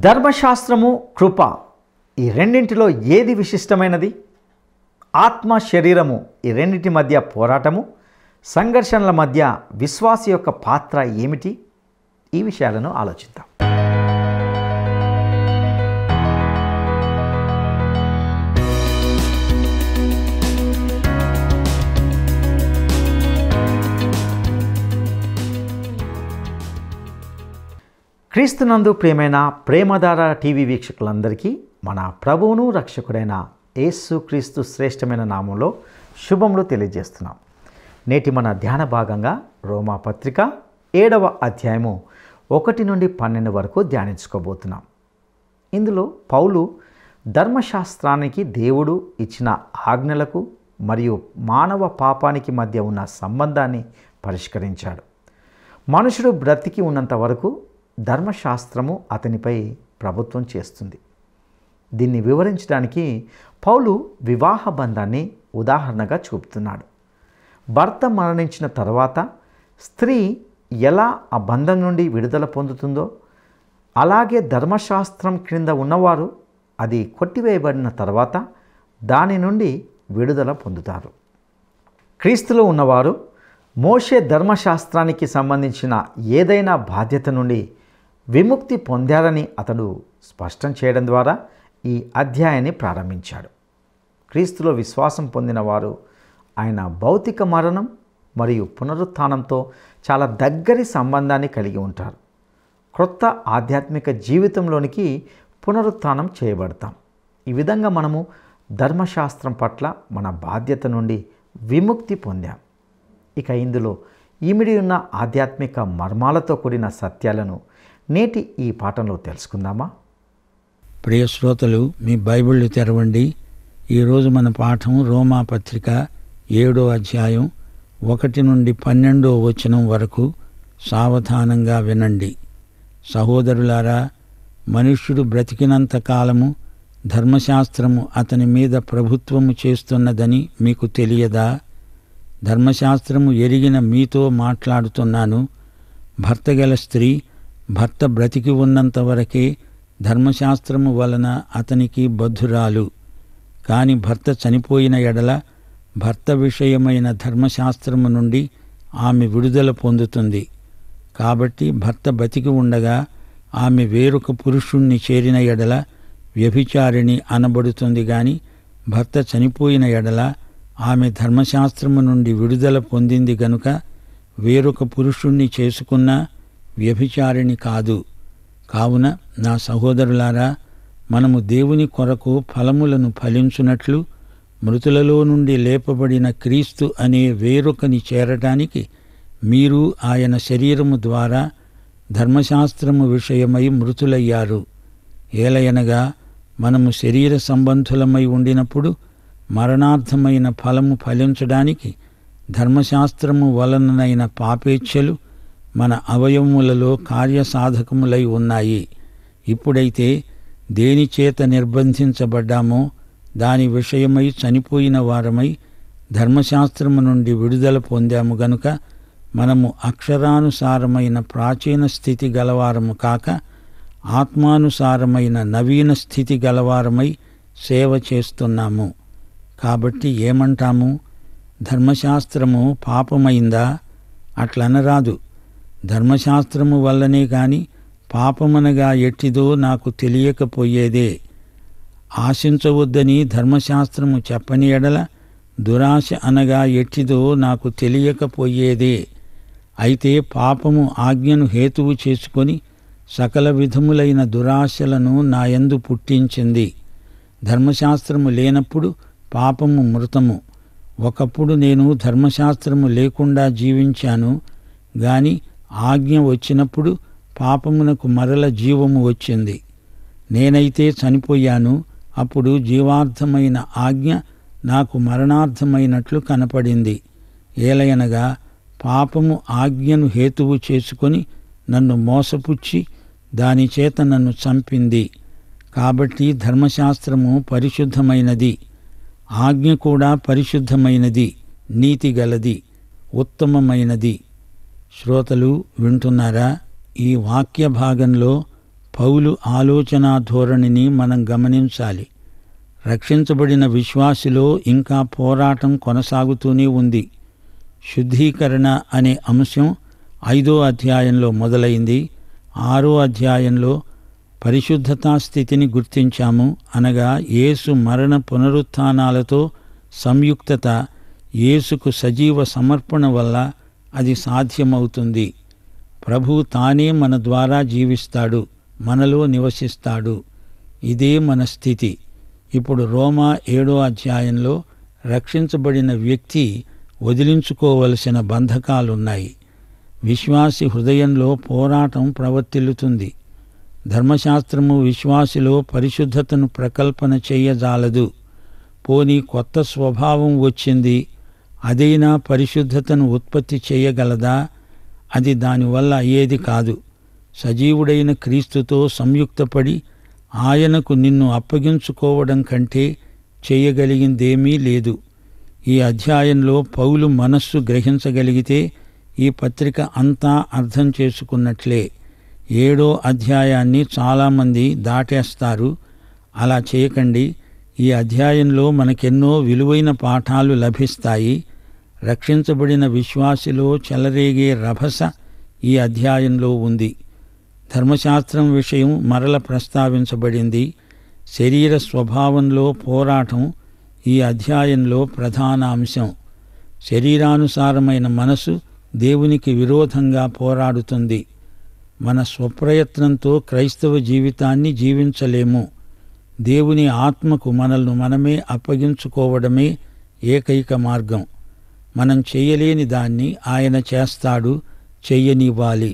ధర్మశాస్త్రము కృప ఈ రెండింటిలో ఏది విశిష్టమైనది? ఆత్మ శరీరము ఈ రెండింటి మధ్య పోరాటము, సంఘర్షణల మధ్య విశ్వాసి యొక్క పాత్ర ఏమిటి? ఈ విషయాలను ఆలోచిద్దాం. క్రీస్తునందు ప్రియమైన ప్రేమధార టీవీ వీక్షకులందరికీ మన ప్రభువును రక్షకుడైన యేసు క్రీస్తు శ్రేష్టమైన నామంలో శుభములు తెలియజేస్తున్నాం. నేటి మన ధ్యాన భాగంగా రోమా పత్రిక 7వ అధ్యాయము 1 నుండి 12 వరకు ధ్యానించుకోబోతున్నాం. ఇందులో పౌలు ధర్మశాస్త్రానికి దేవుడు ఇచ్చిన ఆజ్ఞలకు మరియు మానవ పాపానికి మధ్య ఉన్న సంబంధాన్ని పరిష్కరించాడు. మనుషుడు బ్రతికి ఉన్నంత వరకు ధర్మశాస్త్రము అతనిపై ప్రభుత్వం చేస్తుంది. దీన్ని వివరించడానికి పౌలు వివాహ బంధాన్ని ఉదాహరణగా చూపుతున్నాడు. భర్త మరణించిన తర్వాత స్త్రీ ఎలా ఆ బంధం నుండి విడుదల పొందుతుందో, అలాగే ధర్మశాస్త్రం క్రింద ఉన్నవారు అది కొట్టివేయబడిన తర్వాత దాని నుండి విడుదల పొందుతారు. క్రీస్తులో ఉన్నవారు మోషే ధర్మశాస్త్రానికి సంబంధించిన ఏదైనా బాధ్యత నుండి విముక్తి పొందారని అతడు స్పష్టం చేయడం ద్వారా ఈ అధ్యాయాన్ని ప్రారంభించాడు. క్రీస్తులో విశ్వాసం పొందిన వారు ఆయన భౌతిక మరణం మరియు పునరుత్థానంతో చాలా దగ్గరి సంబంధాన్ని కలిగి ఉంటారు. క్రొత్త ఆధ్యాత్మిక జీవితంలోనికి పునరుత్థానం చేయబడతాం. ఈ విధంగా మనము ధర్మశాస్త్రం పట్ల మన బాధ్యత నుండి విముక్తి పొందాం. ఇక ఇందులో ఇమిడి ఉన్న ఆధ్యాత్మిక మర్మాలతో కూడిన సత్యాలను నేటి ఈ పాఠంలో తెలుసుకుందామా? ప్రియ శ్రోతలు, మీ బైబిళ్ళు తెరవండి. ఈరోజు మన పాఠం రోమా పత్రిక 7వ అధ్యాయం 1 నుండి 12వ వచనం వరకు. సావధానంగా వినండి. సహోదరులారా, మనుష్యుడు బ్రతికినంత కాలము ధర్మశాస్త్రము అతని మీద ప్రభుత్వము చేస్తున్నదని మీకు తెలియదా? ధర్మశాస్త్రము ఎరిగిన మీతో మాట్లాడుతున్నాను. భర్త గల స్త్రీ భర్త బ్రతికి ఉన్నంత వరకే ధర్మశాస్త్రము వలన అతనికి బద్ధురాలు. కాని భర్త చనిపోయిన ఎడల భర్త విషయమైన ధర్మశాస్త్రము నుండి ఆమె విడుదల పొందుతుంది. కాబట్టి భర్త బతికి ఉండగా ఆమె వేరొక పురుషుణ్ణి చేరిన ఎడల వ్యభిచారిణి అనబడుతుంది. గాని భర్త చనిపోయిన ఎడల ఆమె ధర్మశాస్త్రము నుండి విడుదల పొందింది గనుక వేరొక పురుషుణ్ణి చేసుకున్నా వ్యభిచారిణి కాదు. కావున నా సహోదరులారా, మనము దేవుని కొరకు ఫలములను ఫలించునట్లు మృతులలో నుండి లేపబడిన క్రీస్తు అనే వేరొకని చేరటానికి మీరు ఆయన శరీరము ద్వారా ధర్మశాస్త్రము విషయమై మృతులయ్యారు. ఏలయనగా మనము శరీర సంబంధులమై ఉండినప్పుడు మరణార్థమైన ఫలము ఫలించడానికి ధర్మశాస్త్రము వలననైన పాపేచ్ఛలు మన అవయవములలో కార్యసాధకములై ఉన్నాయి. ఇప్పుడైతే దేనిచేత నిర్బంధించబడ్డామో దాని విషయమై చనిపోయిన వారమై ధర్మశాస్త్రము నుండి విడుదల పొందాము గనుక మనము అక్షరానుసారమైన ప్రాచీన స్థితి గలవారము కాక ఆత్మానుసారమైన నవీన స్థితి గలవారమై సేవ చేస్తున్నాము. కాబట్టి ఏమంటాము? ధర్మశాస్త్రము పాపమైందా? అట్లనరాదు. ధర్మశాస్త్రము వల్లనే గాని పాపమనగా ఎట్టిదో నాకు తెలియకపోయేదే. ఆశించవద్దని ధర్మశాస్త్రము చెప్పని ఎడల దురాశ అనగా ఎట్టిదో నాకు తెలియకపోయేదే. అయితే పాపము ఆజ్ఞను హేతువు చేసుకొని సకల విధములైన దురాశలను నాయందు పుట్టించింది. ధర్మశాస్త్రము లేనప్పుడు పాపము మృతము. ఒకప్పుడు నేను ధర్మశాస్త్రము లేకుండా జీవించాను. గాని ఆజ్ఞ వచ్చినప్పుడు పాపమునకు మరల జీవము వచ్చింది. నేనైతే చనిపోయాను. అప్పుడు జీవార్థమైన ఆజ్ఞ నాకు మరణార్థమైనట్లు కనపడింది. ఏలయనగా పాపము ఆజ్ఞను హేతువు చేసుకొని నన్ను మోసపుచ్చి దానిచేత నన్ను చంపింది. కాబట్టి ధర్మశాస్త్రము పరిశుద్ధమైనది, ఆజ్ఞ కూడా పరిశుద్ధమైనది, నీతిగలది, ఉత్తమమైనది. శ్రోతలు వింటున్నారా? ఈ వాక్య భాగంలో పౌలు ఆలోచనా ధోరణిని మనం గమనించాలి. రక్షించబడిన విశ్వాసిలో ఇంకా పోరాటం కొనసాగుతూనే ఉంది. శుద్ధీకరణ అనే అంశం 5వ అధ్యాయంలో మొదలైంది. 6వ అధ్యాయంలో పరిశుద్ధతా స్థితిని గుర్తించాము. అనగా యేసు మరణ పునరుత్థానాలతో సంయుక్తత, యేసుకు సజీవ సమర్పణ వల్ల అది సాధ్యమవుతుంది. ప్రభువు తానే మన ద్వారా జీవిస్తాడు, మనలో నివసిస్తాడు. ఇదే మన స్థితి. ఇప్పుడు రోమా 7వ అధ్యాయంలో రక్షించబడిన వ్యక్తి వదిలించుకోవలసిన బంధకాలున్నాయి. విశ్వాసి హృదయంలో పోరాటం ప్రవర్తిల్లుతుంది. ధర్మశాస్త్రము విశ్వాసిలో పరిశుద్ధతను ప్రకల్పన చెయ్యజాలదు. పోనీ కొత్త స్వభావం వచ్చింది, అదైనా పరిశుద్ధతను ఉత్పత్తి చేయగలదా? అది దానివల్ల అయ్యేది కాదు. సజీవుడైన క్రీస్తుతో సంయుక్తపడి ఆయనకు నిన్ను అప్పగించుకోవడం కంటే చేయగలిగిందేమీ లేదు. ఈ అధ్యాయంలో పౌలు మనస్సు గ్రహించగలిగితే ఈ పత్రిక అంతా అర్థం చేసుకున్నట్లే. 7వ అధ్యాయాన్ని చాలామంది దాటేస్తారు. అలా చేయకండి. ఈ అధ్యాయంలో మనకెన్నో విలువైన పాఠాలు లభిస్తాయి. రక్షించబడిన విశ్వాసిలో చెలరేగే రభస ఈ అధ్యాయంలో ఉంది. ధర్మశాస్త్రం విషయం మరల ప్రస్తావించబడింది. శరీర స్వభావంలో పోరాటం ఈ అధ్యాయంలో ప్రధాన అంశం. శరీరానుసారమైన మనసు దేవునికి విరోధంగా పోరాడుతుంది. మన స్వప్రయత్నంతో క్రైస్తవ జీవితాన్ని జీవించలేము. దేవుని ఆత్మకు మనల్ని మనమే అప్పగించుకోవడమే ఏకైక మార్గం. మనం చెయ్యలేని దాన్ని ఆయన చేస్తాడు, చెయ్యనివ్వాలి.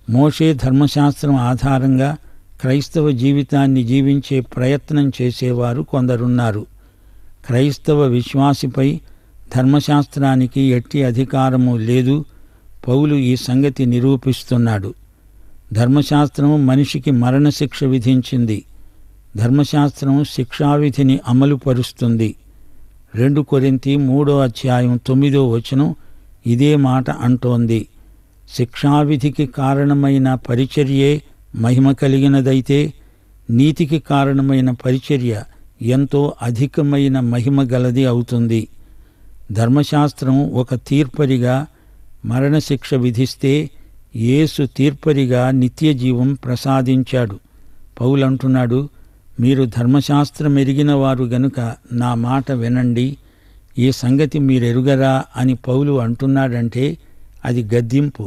మోషే ధర్మశాస్త్రం ఆధారంగా క్రైస్తవ జీవితాన్ని జీవించే ప్రయత్నం చేసేవారు కొందరున్నారు. క్రైస్తవ విశ్వాసిపై ధర్మశాస్త్రానికి ఎట్టి అధికారము లేదు. పౌలు ఈ సంగతి నిరూపిస్తున్నాడు. ధర్మశాస్త్రం మనిషికి మరణశిక్ష విధించింది. ధర్మశాస్త్రం శిక్షావిధిని అమలుపరుస్తుంది. 2 కొరింథీ 3వ అధ్యాయం 9వ వచనం ఇదే మాట అంటోంది. శిక్షావిధికి కారణమైన పరిచర్యే మహిమ కలిగినదైతే నీతికి కారణమైన పరిచర్య ఎంతో అధికమైన మహిమ గలది అవుతుంది. ధర్మశాస్త్రం ఒక తీర్పరిగా మరణశిక్ష విధిస్తే యేసు తీర్పరిగా నిత్యజీవం ప్రసాదించాడు. పౌలంటున్నాడు, మీరు ధర్మశాస్త్రం ఎరిగిన వారు గనుక నా మాట వినండి. ఈ సంగతి మీరెరుగరా అని పౌలు అంటున్నాడంటే అది గద్దింపు.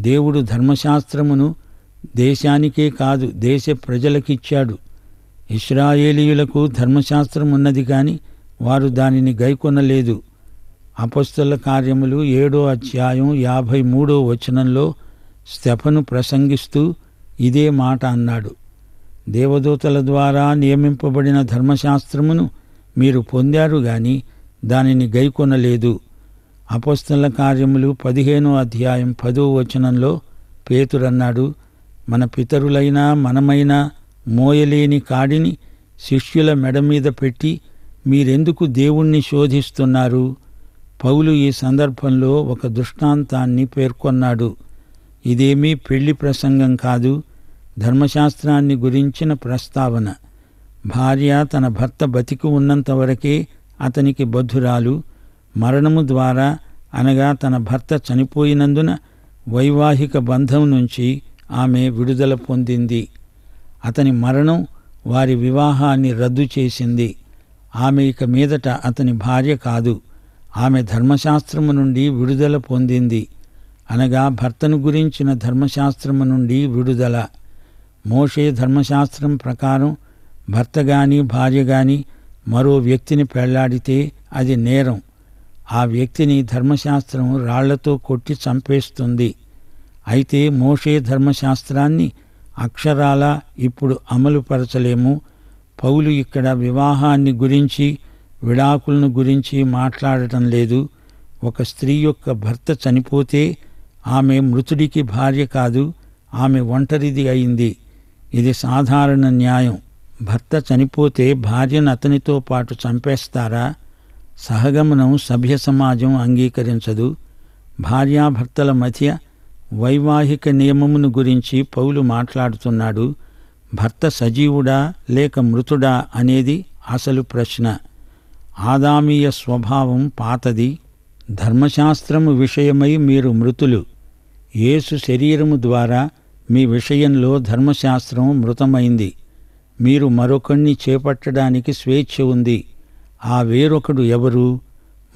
దేవుడు ధర్మశాస్త్రమును దేశానికే కాదు దేశ ప్రజలకిచ్చాడు. ఇశ్రాయేలీయులకు ధర్మశాస్త్రం ఉన్నది కానీ వారు దానిని గైకొనలేదు. అపొస్తలుల కార్యములు 7వ అధ్యాయం 53వ వచనంలో స్తెఫను ప్రసంగిస్తూ ఇదే మాట అన్నాడు. దేవదూతల ద్వారా నియమింపబడిన ధర్మశాస్త్రమును మీరు పొందారు గాని దానిని గైకొనలేదు. అపొస్తలుల కార్యములు 15వ అధ్యాయం 10వ వచనంలో పేతురన్నాడు, మన పితరులైనా మనమైనా మోయలేని కాడిని శిష్యుల మెడ మీద పెట్టి మీరెందుకు దేవుణ్ణి శోధిస్తున్నారు? పౌలు ఈ సందర్భంలో ఒక దృష్టాంతాన్ని పేర్కొన్నాడు. ఇదేమీ పెళ్లి ప్రసంగం కాదు, ధర్మశాస్త్రాన్ని గురించిన ప్రస్తావన. భార్య తన భర్త బతికి ఉన్నంతవరకే అతనికి బద్ధురాలు. మరణము ద్వారా అనగా తన భర్త చనిపోయినందున వైవాహిక బంధం నుంచి ఆమె విడుదల పొందింది. అతని మరణం వారి వివాహాన్ని రద్దు చేసింది. ఆమె ఇక మీదట అతని భార్య కాదు. ఆమె ధర్మశాస్త్రము నుండి విడుదల పొందింది. అనగా భర్తను గురించిన ధర్మశాస్త్రము నుండి విడుదల. మోషే ధర్మశాస్త్రం ప్రకారం భర్త గాని భార్య గాని మరో వ్యక్తిని పెళ్లాడితే అది నేరం. ఆ వ్యక్తిని ధర్మశాస్త్రం రాళ్లతో కొట్టి చంపేస్తుంది. అయితే మోషే ధర్మశాస్త్రాన్ని అక్షరాలా ఇప్పుడు అమలుపరచలేము. పౌలు ఇక్కడ వివాహాన్ని గురించి విడాకులను గురించి మాట్లాడటం లేదు. ఒక స్త్రీ యొక్క భర్త చనిపోతే ఆమె మృతుడికి భార్య కాదు, ఆమె ఒంటరిది అయింది. ఇది సాధారణ న్యాయం. భర్త చనిపోతే భార్యను అతనితో పాటు చంపేస్తారా? సహగమనం సభ్య సమాజం అంగీకరించదు. భార్యాభర్తల మధ్య వైవాహిక నియమమును గురించి పౌలు మాట్లాడుతున్నాడు. భర్త సజీవుడా లేక మృతుడా అనేది అసలు ప్రశ్న. ఆదామీయ స్వభావం పాతది. ధర్మశాస్త్రము విషయమై మీరు మృతులు. యేసు శరీరము ద్వారా మీ విషయంలో ధర్మశాస్త్రం మృతమైంది. మీరు మరొకణ్ణి చేపట్టడానికి స్వేచ్ఛ ఉంది. ఆ వేరొకడు ఎవరు?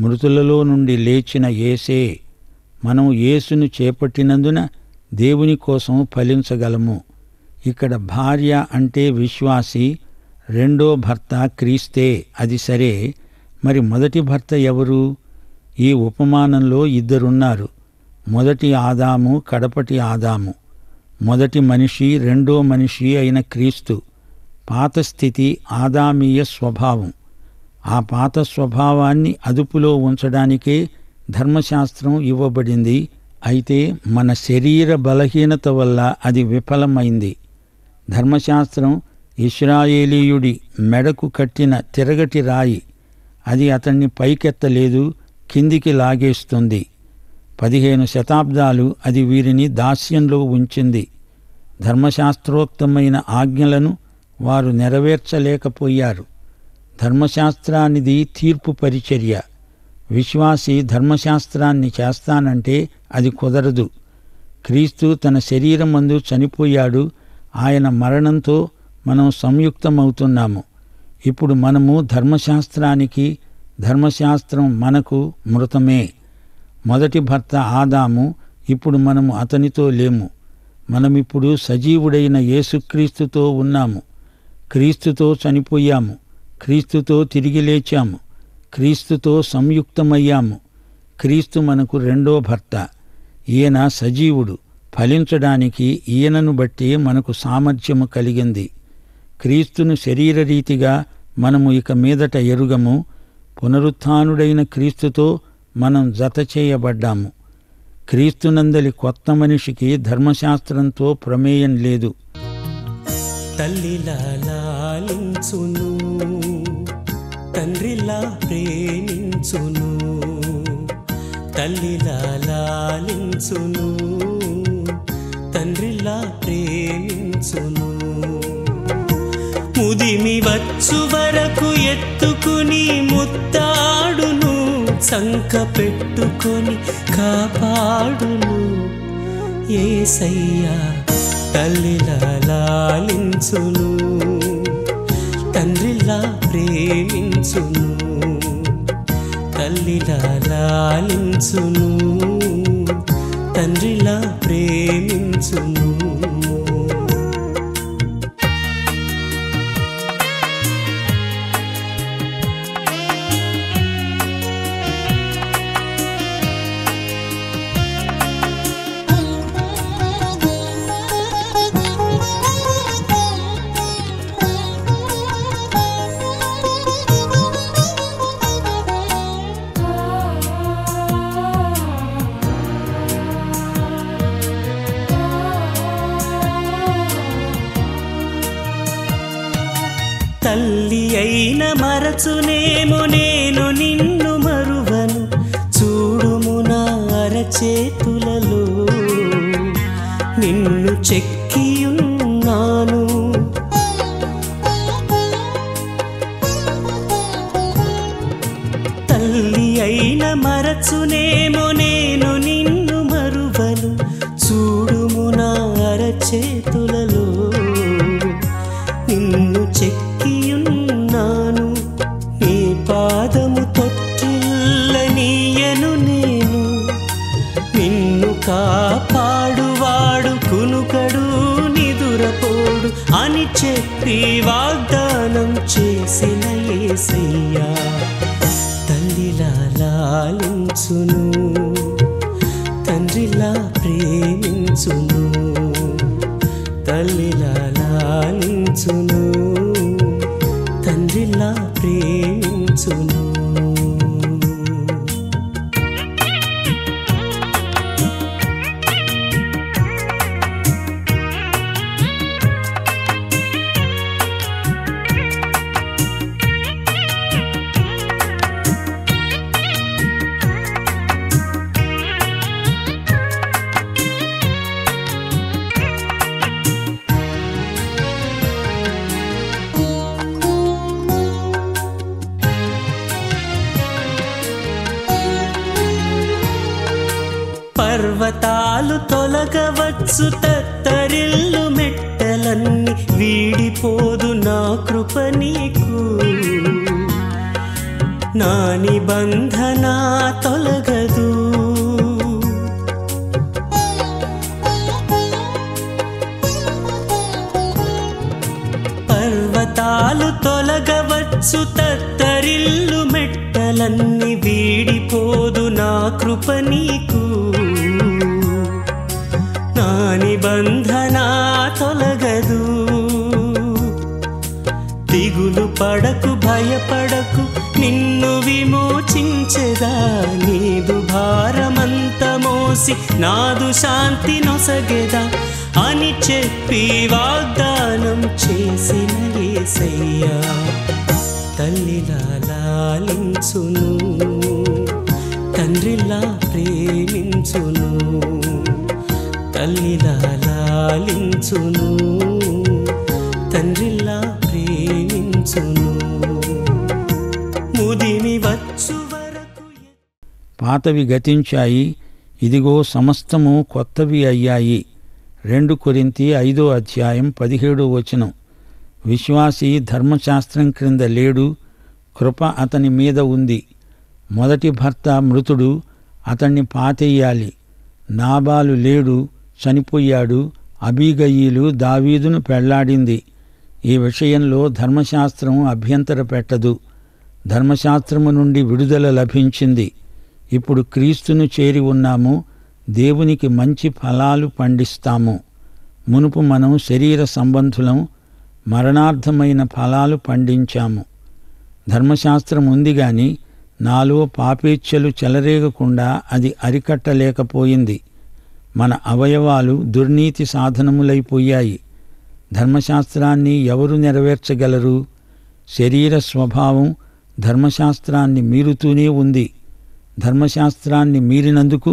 మృతులలో నుండి లేచిన యేసే. మనం యేసును చేపట్టినందున దేవుని కోసం ఫలించగలము. ఇక్కడ భార్య అంటే విశ్వాసి, రెండో భర్త క్రీస్తే. అది సరే, మరి మొదటి భర్త ఎవరు? ఈ ఉపమానంలో ఇద్దరున్నారు. మొదటి ఆదాము, కడపటి ఆదాము. మొదటి మనిషి, రెండో మనిషి అయిన క్రీస్తు. పాత స్థితి ఆదామీయ స్వభావం. ఆ పాత స్వభావాన్ని అదుపులో ఉంచడానికే ధర్మశాస్త్రం ఇవ్వబడింది. అయితే మన శరీర బలహీనత వల్ల అది విఫలమైంది. ధర్మశాస్త్రం ఇశ్రాయేలీయుడి మెడకు కట్టిన తిరగటి రాయి. అది అతన్ని పైకెత్తలేదు, కిందికి లాగేస్తుంది. 15 శతాబ్దాలు అది వీరిని దాస్యంలో ఉంచింది. ధర్మశాస్త్రోక్తమైన ఆజ్ఞలను వారు నెరవేర్చలేకపోయారు. ధర్మశాస్త్రానిది తీర్పు పరిచర్య. విశ్వాసి ధర్మశాస్త్రాన్ని చేస్తానంటే అది కుదరదు. క్రీస్తు తన శరీరమందు చనిపోయాడు. ఆయన మరణంతో మనం సంయుక్తమవుతున్నాము. ఇప్పుడు మనము ధర్మశాస్త్రానికి, ధర్మశాస్త్రం మనకు మృతమే. మొదటి భర్త ఆదాము, ఇప్పుడు మనము అతనితో లేము. మనమిప్పుడు సజీవుడైన యేసుక్రీస్తుతో ఉన్నాము. క్రీస్తుతో చనిపోయాము, క్రీస్తుతో తిరిగి లేచాము, క్రీస్తుతో సంయుక్తమయ్యాము. క్రీస్తు మనకు రెండో భర్త. ఈయన సజీవుడు. ఫలించడానికి ఈయనను బట్టి మనకు సామర్థ్యము కలిగింది. క్రీస్తును శరీరరీతిగా మనము ఇక మీదట ఎరుగము. పునరుత్థానుడైన క్రీస్తుతో మనం జత చేయబడ్డాము. క్రీస్తునందలి కొత్త మనిషికి ధర్మశాస్త్రంతో ప్రమేయం లేదు. తల్లిలా లాలించును, తండ్రిలా ప్రేమించును. తల్లిలా లాలించును, తండ్రిలా ప్రేమించును. ముదిమి వచ్చు వరకు ఎత్తుకుని ముత్తాడును, సంక పెట్టుకొని కాపాడును. యేసయ్యా తల్లిలా లాలించును, తండ్రిలా ప్రేమించును. తల్లిలా లాలించును, తండ్రిలా ప్రేమించును. తల్లి అయిన మరచునేమో నేను నిన్ను మరువను. చూడుము నా అరచేతులలో నిన్ను చెక్కియున్నాను. తల్లి అయిన మరచునేమో నేను నిన్ను మరువను. చూడుము నా అరచేతులలో నిన్ను చెక్కియున్నాను. నీ పాదము తొట్టిల్లనీయను నేను. నిన్ను కాపాడువాడు కునుకడు నిదురపోడు అని చెప్పి వాగ్దానం చేసిన యేసయ్యా తల్లిలా లాలించును, తండ్రిలా ప్రేమించును. తల్లిలా లాలించును, తండ్రిలా ప్రేమించును. పర్వతాలు తొలగవచ్చు, తత్తరిల్లు మెట్టలన్నీ వీడిపోదు నా కృప నీకు. నా నిబంధన తొలగదు. పర్వతాలు తొలగవచ్చు, తత్తరిల్లు మెట్టలన్నీ వీడిపోదు నా కృప నీకు. నా నిబంధన తొలగదు. దిగులు పడకు, భయపడకు, నిన్ను విమోచించెదా. నీదు భారమంత మోసి నాదు శాంతి నొసగెదా అని చెప్పి వాగ్దానం చేసిన యేసయ్యా తల్లిలా లాలించును, తండ్రిలా ప్రేమించును. తల్లిలా లాలించును, తండ్రిలా ప్రేమించును. ముదిమి వచ్చు వరకు పాతవి గతించాయి, ఇదిగో సమస్తము కొత్తవి అయ్యాయి. 2 కొరింథీ 5:17 విశ్వాసి ధర్మశాస్త్రం క్రింద లేడు, కృప అతని మీద ఉంది. మొదటి భర్త మృతుడు, అతన్ని పాతెయ్యాలి. నాబాలు లేడు, చనిపోయాడు. అబీగయీలు దావీదును పెళ్లాడింది. ఈ విషయంలో ధర్మశాస్త్రం అభ్యంతర పెట్టదు. ధర్మశాస్త్రము నుండి విడుదల లభించింది. ఇప్పుడు క్రీస్తును చేరి ఉన్నాము, దేవునికి మంచి ఫలాలు పండిస్తాము. మునుపు మనం శరీర సంబంధులం, మరణార్థమైన ఫలాలు పండించాము. ధర్మశాస్త్రం ఉంది గాని నాలో పాపేచ్ఛలు చెలరేగకుండా అది అరికట్టలేకపోయింది. మన అవయవాలు దుర్నీతి సాధనములైపోయాయి. ధర్మశాస్త్రాన్ని ఎవరు నెరవేర్చగలరు? శరీర స్వభావం ధర్మశాస్త్రాన్ని మీరుతూనే ఉంది. ధర్మశాస్త్రాన్ని మీరినందుకు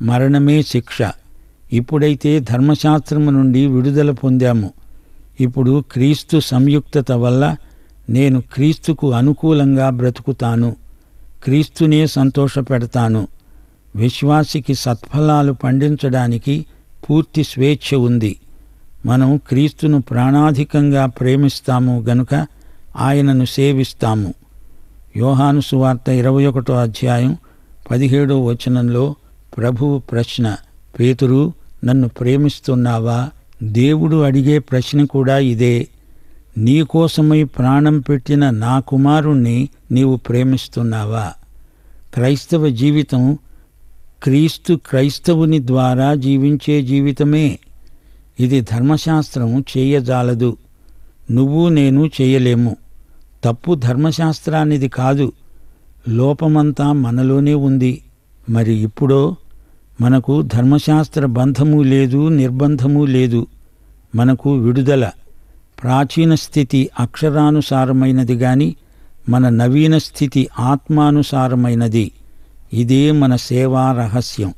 మరణమే శిక్ష. ఇప్పుడైతే ధర్మశాస్త్రము నుండి విడుదల పొందాము. ఇప్పుడు క్రీస్తు సంయుక్తత వల్ల నేను క్రీస్తుకు అనుకూలంగా బ్రతుకుతాను, క్రీస్తునే సంతోషపెడతాను. విశ్వాసికి సత్ఫలాలు పండించడానికి పూర్తి స్వేచ్ఛ ఉంది. మనం క్రీస్తును ప్రాణాధికంగా ప్రేమిస్తాము గనుక ఆయనను సేవిస్తాము. యోహాను సువార్త 21:17 ప్రభువు ప్రశ్న, పేతురు, నన్ను ప్రేమిస్తున్నావా? దేవుడు అడిగే ప్రశ్న కూడా ఇదే. నీకోసమై ప్రాణం పెట్టిన నా కుమారుణ్ణి నీవు ప్రేమిస్తున్నావా? క్రైస్తవ జీవితం క్రైస్తవుని ద్వారా జీవించే జీవితమే. ఇది ధర్మశాస్త్రం చేయజాలదు. నువ్వు నేను చేయలేము. తప్పు ధర్మశాస్త్రానిది కాదు, లోపమంతా మనలోనే ఉంది. మరి ఇప్పుడో మనకు ధర్మశాస్త్ర బంధము లేదు, నిర్బంధము లేదు. మనకు విడుదల. ప్రాచీన స్థితి అక్షరానుసారమైనది గాని మన నవీన స్థితి ఆత్మానుసారమైనది. ఇదే మన సేవా రహస్యం.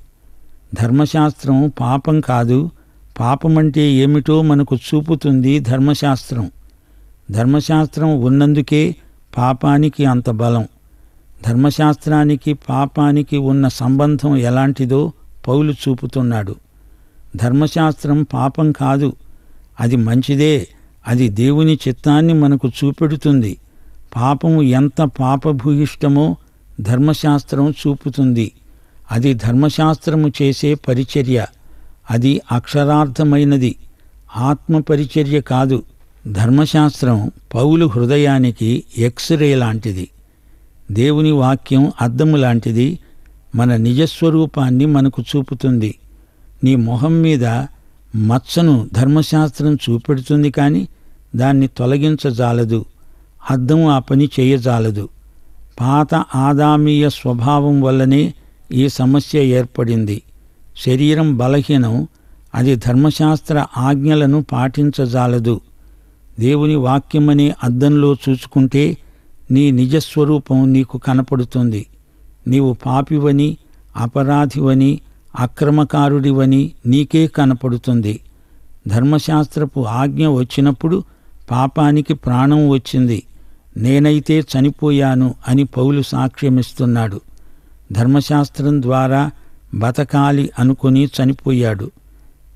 ధర్మశాస్త్రం పాపం కాదు. పాపమంటే ఏమిటో మనకు చూపుతుంది ధర్మశాస్త్రం. ధర్మశాస్త్రం ఉన్నందుకే పాపానికి అంత బలం. ధర్మశాస్త్రానికి పాపానికి ఉన్న సంబంధం ఎలాంటిదో పౌలు చూపుతున్నాడు. ధర్మశాస్త్రం పాపం కాదు, అది మంచిదే. అది దేవుని చిత్తాన్ని మనకు చూపెడుతుంది. పాపము ఎంత పాపభూయిష్టమో ధర్మశాస్త్రం చూపుతుంది. అది ధర్మశాస్త్రము చేసే పరిచర్య. అది అక్షరార్థమైనది, ఆత్మ పరిచర్య కాదు. ధర్మశాస్త్రం పౌలు హృదయానికి ఎక్స్రే లాంటిది. దేవుని వాక్యం అద్దము లాంటిది. మన నిజస్వరూపాన్ని మనకు చూపుతుంది. నీ మొహం మీద మచ్చను ధర్మశాస్త్రం చూపెడుతుంది కానీ దాన్ని తొలగించజాలదు. అద్దం ఆ పని చేయజాలదు. పాత ఆదామీయ స్వభావం వల్లనే ఈ సమస్య ఏర్పడింది. శరీరం బలహీనం, అది ధర్మశాస్త్ర ఆజ్ఞలను పాటించజాలదు. దేవుని వాక్యమనే అద్దంలో చూసుకుంటే నీ నిజస్వరూపం నీకు కనపడుతుంది. నీవు పాపివని, అపరాధివని, అక్రమకారుడివని నీకే కనపడుతుంది. ధర్మశాస్త్రపు ఆజ్ఞ వచ్చినప్పుడు పాపానికి ప్రాణం వచ్చింది. నేనైతే చనిపోయాను అని పౌలు సాక్ష్యమిస్తున్నాడు. ధర్మశాస్త్రం ద్వారా బతకాలి అనుకుని చనిపోయాడు.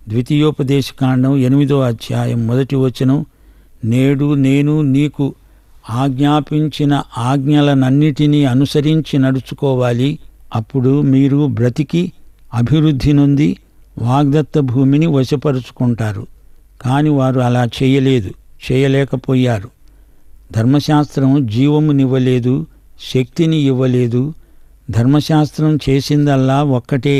ద్వితీయోపదేశకాండం 8వ అధ్యాయం 1వ వచనం, నేడు నేను నీకు ఆజ్ఞాపించిన ఆజ్ఞలనన్నిటినీ అనుసరించి నడుచుకోవాలి. అప్పుడు మీరు బ్రతికి అభివృద్ధి నొంది వాగ్దత్త భూమిని వశపరుచుకుంటారు. కాని వారు అలా చేయలేకపోయారు. ధర్మశాస్త్రం జీవమునివ్వలేదు, శక్తిని ఇవ్వలేదు. ధర్మశాస్త్రం చేసిందల్లా ఒక్కటే,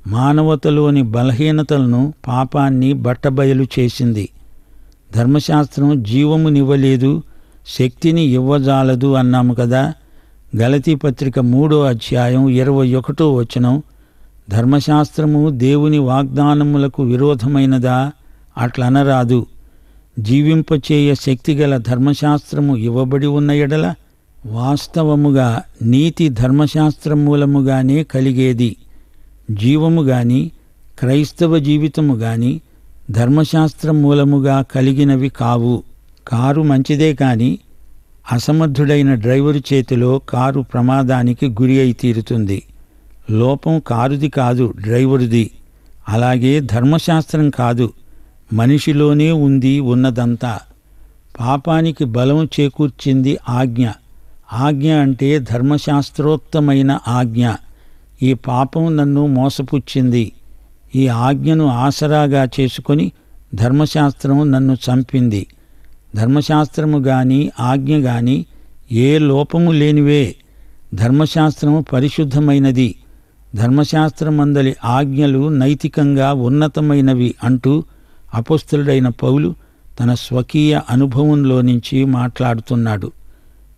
మానవతలోని బలహీనతలను, పాపాన్ని బట్టబయలు చేసింది. ధర్మశాస్త్రం జీవమునివ్వలేదు, శక్తిని ఇవ్వజాలదు అన్నాము కదా. గలతీ పత్రిక 3వ అధ్యాయం 21వ వచనం, ధర్మశాస్త్రము దేవుని వాగ్దానములకు విరోధమైనదా? అట్లనరాదు. జీవింపచేయ శక్తిగల ధర్మశాస్త్రము ఇవ్వబడి ఉన్న ఎడల వాస్తవముగా నీతి ధర్మశాస్త్రం మూలముగానే కలిగేది. జీవము గాని క్రైస్తవ జీవితము గాని ధర్మశాస్త్రం మూలముగా కలిగినవి కావు. కారు మంచిదే కాని అసమర్థుడైన డ్రైవరు చేతిలో కారు ప్రమాదానికి గురి అయి తీరుతుంది. లోపం కారుది కాదు, డ్రైవరుది. అలాగే ధర్మశాస్త్రం కాదు, మనిషిలోనే ఉంది ఉన్నదంతా. పాపానికి బలం చేకూర్చింది ఆజ్ఞ. ఆజ్ఞ అంటే ధర్మశాస్త్రోక్తమైన ఆజ్ఞ. ఈ పాపం నన్ను మోసపుచ్చింది. ఈ ఆజ్ఞను ఆసరాగా చేసుకొని ధర్మశాస్త్రం నన్ను చంపింది. ధర్మశాస్త్రము గాని ఆజ్ఞ గాని ఏ లోపము లేనివే. ధర్మశాస్త్రము పరిశుద్ధమైనది. ధర్మశాస్త్రమందలి ఆజ్ఞలు నైతికంగా ఉన్నతమైనవి అంటూ అపొస్తలుడైన పౌలు తన స్వకీయ అనుభవంలో నుంచి మాట్లాడుతున్నాడు.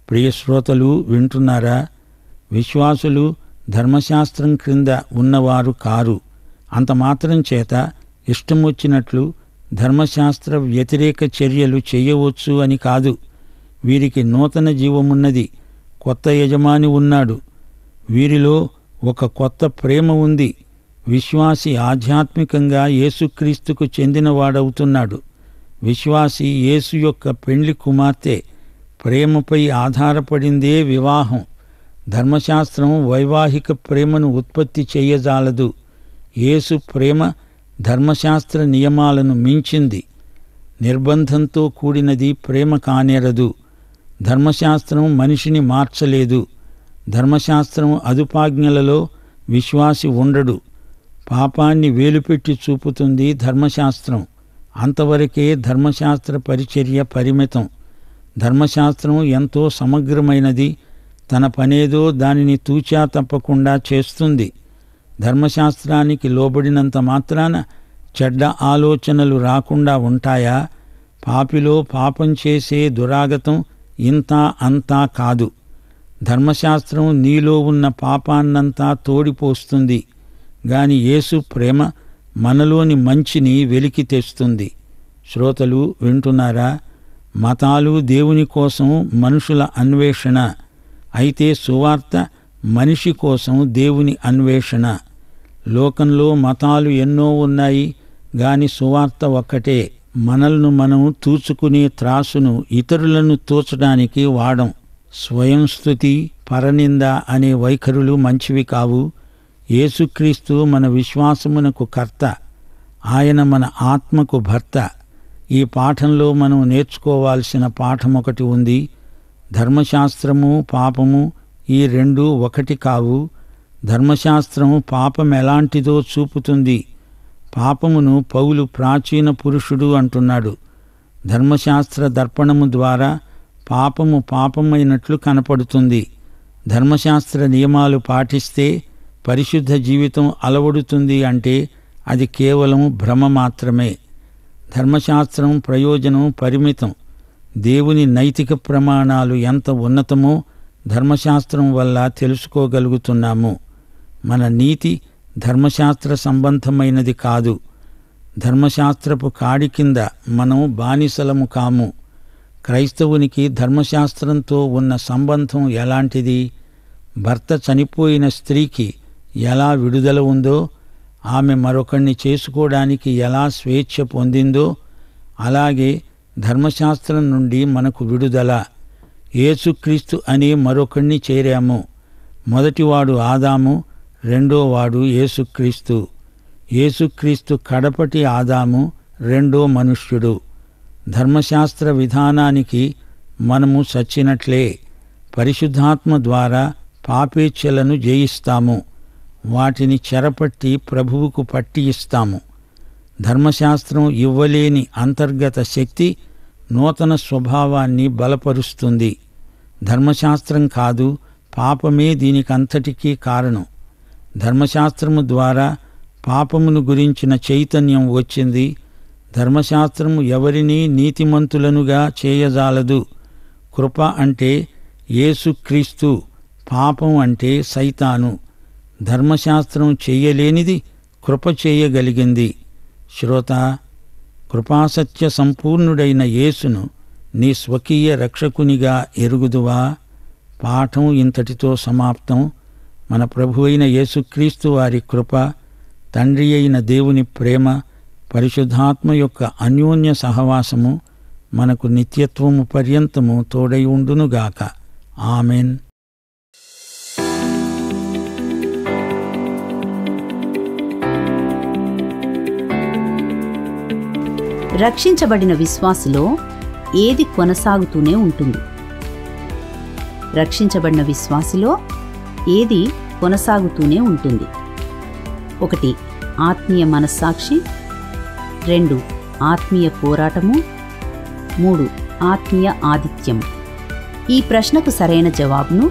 ప్రియ శ్రోతలు వింటున్నారా? విశ్వాసులు ధర్మశాస్త్రం క్రింద ఉన్నవారు కారు. అంత మాత్రం చేత ఇష్టం వచ్చినట్లు ధర్మశాస్త్ర వ్యతిరేక చర్యలు చేయవచ్చు అని కాదు. వీరికి నూతన జీవమున్నది, కొత్త యజమాని ఉన్నాడు. వీరిలో ఒక కొత్త ప్రేమ ఉంది. విశ్వాసి ఆధ్యాత్మికంగా యేసుక్రీస్తుకు చెందినవాడవుతున్నాడు. విశ్వాసి యేసు యొక్క పెండ్లి కుమార్తె. ప్రేమపై ఆధారపడిందే వివాహం. ధర్మశాస్త్రం వైవాహిక ప్రేమను ఉత్పత్తి చెయ్యజాలదు. యేసు ప్రేమ ధర్మశాస్త్ర నియమాలను మించింది. నిర్బంధంతో కూడినది ప్రేమ కానేరదు. ధర్మశాస్త్రం మనిషిని మార్చలేదు. ధర్మశాస్త్రం అదుపాజ్ఞలలో విశ్వాసి ఉండడు. పాపాన్ని వేలుపెట్టి చూపుతుంది ధర్మశాస్త్రం. అంతవరకే ధర్మశాస్త్ర పరిచర్య పరిమితం. ధర్మశాస్త్రం ఎంతో సమగ్రమైనది. తన పనేదో దానిని తూచా తప్పకుండా చేస్తుంది. ధర్మశాస్త్రానికి లోబడినంత మాత్రాన చెడ్డ ఆలోచనలు రాకుండా ఉంటాయా? పాపిలో పాపం చేసే దురాగతం ఇంతా అంతా కాదు. ధర్మశాస్త్రం నీలో ఉన్న పాపాన్నంతా తోడిపోస్తుంది. గాని యేసు ప్రేమ మనలోని మంచిని వెలికి తెస్తుంది. శ్రోతలు వింటున్నారా? మతాలు దేవుని కోసం మనుషుల అన్వేషణ. అయితే సువార్త మనిషి కోసం దేవుని అన్వేషణ. లోకంలో మతాలు ఎన్నో ఉన్నాయి, గాని సువార్త ఒక్కటే. మనల్ని మనం తూచుకునే త్రాసును ఇతరులను తూచడానికి వాడం. స్వయం స్తుతి, పరనింద అనే వైఖరులు మంచివి కావు. యేసుక్రీస్తు మన విశ్వాసమునకు కర్త. ఆయన మన ఆత్మకు భర్త. ఈ పాఠంలో మనం నేర్చుకోవాల్సిన పాఠమొకటి ఉంది. ధర్మశాస్త్రము పాపము ఈ రెండూ ఒకటి కావు. ధర్మశాస్త్రము పాపం ఎలాంటిదో చూపుతుంది. పాపమును పౌలు ప్రాచీన పురుషుడు అంటున్నాడు. ధర్మశాస్త్ర దర్పణము ద్వారా పాపము పాపమైనట్లు కనపడుతుంది. ధర్మశాస్త్ర నియమాలు పాటిస్తే పరిశుద్ధ జీవితం అలవడుతుంది అంటే అది కేవలం భ్రమ మాత్రమే. ధర్మశాస్త్రం ప్రయోజనం పరిమితం. దేవుని నైతిక ప్రమాణాలు ఎంత ఉన్నతమో ధర్మశాస్త్రం వల్ల తెలుసుకోగలుగుతున్నాము. మన నీతి ధర్మశాస్త్ర సంబంధమైనది కాదు. ధర్మశాస్త్రపు కాడి కింద మనం బానిసలము కాము. క్రైస్తవునికి ధర్మశాస్త్రంతో ఉన్న సంబంధం ఎలాంటిది? భర్త చనిపోయిన స్త్రీకి ఎలా విడుదల ఉందో, ఆమె మరొకణ్ణి చేసుకోవడానికి ఎలా స్వేచ్ఛ పొందిందో, అలాగే ధర్మశాస్త్రం నుండి మనకు విడుదల. యేసుక్రీస్తు అనే మరొకణ్ణి చేరాము. మొదటివాడు ఆదాము, రెండోవాడు యేసుక్రీస్తు. యేసుక్రీస్తు కడపటి ఆదాము, రెండో మనుష్యుడు. ధర్మశాస్త్ర విధానానికి మనము చచ్చినట్లే. పరిశుద్ధాత్మ ద్వారా పాపేచ్ఛలను జయిస్తాము. వాటిని చెరపట్టి ప్రభువుకు పట్టి ఇస్తాము. ధర్మశాస్త్రం ఇవ్వలేని అంతర్గత శక్తి నూతన స్వభావాన్ని బలపరుస్తుంది. ధర్మశాస్త్రం కాదు, పాపమే దీనికంతటికీ కారణం. ధర్మశాస్త్రము ద్వారా పాపమును గురించిన చైతన్యం వచ్చింది. ధర్మశాస్త్రము ఎవరినీ నీతిమంతులనుగా చేయజాలదు. కృప అంటే యేసుక్రీస్తు, పాపం అంటే సైతాను. ధర్మశాస్త్రం చెయ్యలేనిది కృప చేయగలిగింది. శ్రోత, కృపాసత్య సంపూర్ణుడైన యేసును నీ స్వకీయ రక్షకునిగా ఎరుగుదువా? పాఠం ఇంతటితో సమాప్తం. మన ప్రభువైన యేసుక్రీస్తు వారి కృప, తండ్రి అయిన దేవుని ప్రేమ, పరిశుద్ధాత్మ యొక్క అన్యోన్య సహవాసము మనకు నిత్యత్వము పర్యంతము తోడై ఉండునుగాక. ఆమెన్. రక్షించబడిన విశ్వాసిలో ఏది కొనసాగుతూనే ఉంటుంది? రక్షించబడిన విశ్వాసిలో ఏది కొనసాగుతూనే ఉంటుంది? 1. ఆత్మీయ మనస్సాక్షి. 2. ఆత్మీయ పోరాటము. 3. ఆత్మీయ ఆధిక్యం. ఈ ప్రశ్నకు సరైన జవాబును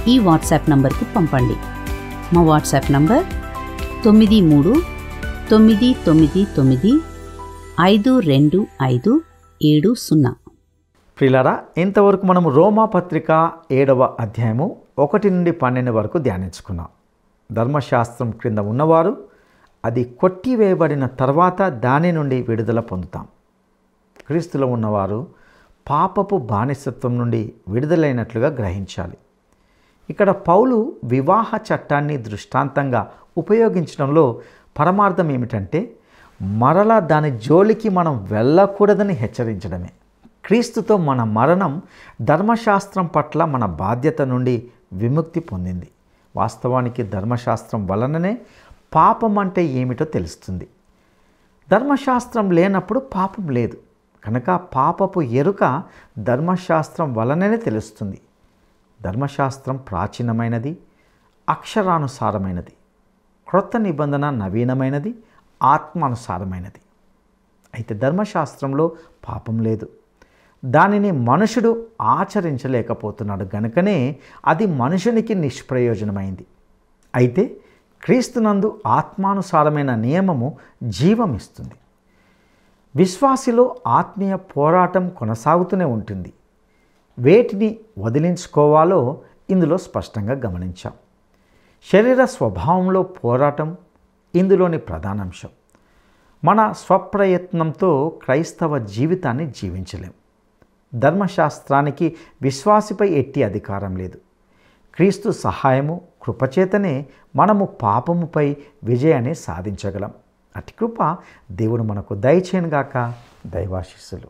ఈ వాట్సాప్ నంబర్కు పంపండి. మా వాట్సాప్ నంబర్ 9399525570. ప్రియులారా, ఇంతవరకు మనము రోమా పత్రిక 7వ అధ్యాయము 1 నుండి 12 వరకు ధ్యానించుకున్నాం. ధర్మశాస్త్రం క్రింద ఉన్నవారు అది కొట్టివేయబడిన తర్వాత దాని నుండి విడుదల పొందుతాం. క్రీస్తులో ఉన్నవారు పాపపు బానిసత్వం నుండి విడుదలైనట్లుగా గ్రహించాలి. ఇక్కడ పౌలు వివాహ చట్టాన్ని దృష్టాంతంగా ఉపయోగించడంలో పరమార్థం ఏమిటంటే, మరలా దాని జోలికి మనం వెళ్ళకూడదని హెచ్చరించడమే. క్రీస్తుతో మన మరణం ధర్మశాస్త్రం పట్ల మన బాధ్యత నుండి విముక్తి పొందింది. వాస్తవానికి ధర్మశాస్త్రం వలననే పాపం అంటే ఏమిటో తెలుస్తుంది. ధర్మశాస్త్రం లేనప్పుడు పాపం లేదు కనుక పాపపు ఎరుక ధర్మశాస్త్రం వలననే తెలుస్తుంది. ధర్మశాస్త్రం ప్రాచీనమైనది, అక్షరానుసారమైనది. క్రొత్త నిబంధన నవీనమైనది, ఆత్మానుసారమైనది. అయితే ధర్మశాస్త్రంలో పాపం లేదు. దానిని మనుషుడు ఆచరించలేకపోతున్నాడు గనుకనే అది మనుషునికి నిష్ప్రయోజనమైంది. అయితే క్రీస్తునందు ఆత్మానుసారమైన నియమము జీవమిస్తుంది. విశ్వాసిలో ఆత్మీయ పోరాటం కొనసాగుతూనే ఉంటుంది. వేటిని వదిలించుకోవాలో ఇందులో స్పష్టంగా గమనించాం. శరీర స్వభావంలో పోరాటం ఇందులోని ప్రధానాంశం. మన స్వప్రయత్నంతో క్రైస్తవ జీవితాన్ని జీవించలేం. ధర్మశాస్త్రానికి విశ్వాసిపై ఎట్టి అధికారం లేదు. క్రీస్తు సహాయము, కృపచేతనే మనము పాపముపై విజయాన్ని సాధించగలం. అట్టి కృప దేవుడు మనకు దయచేయనుగాక. దైవాశీస్సులు.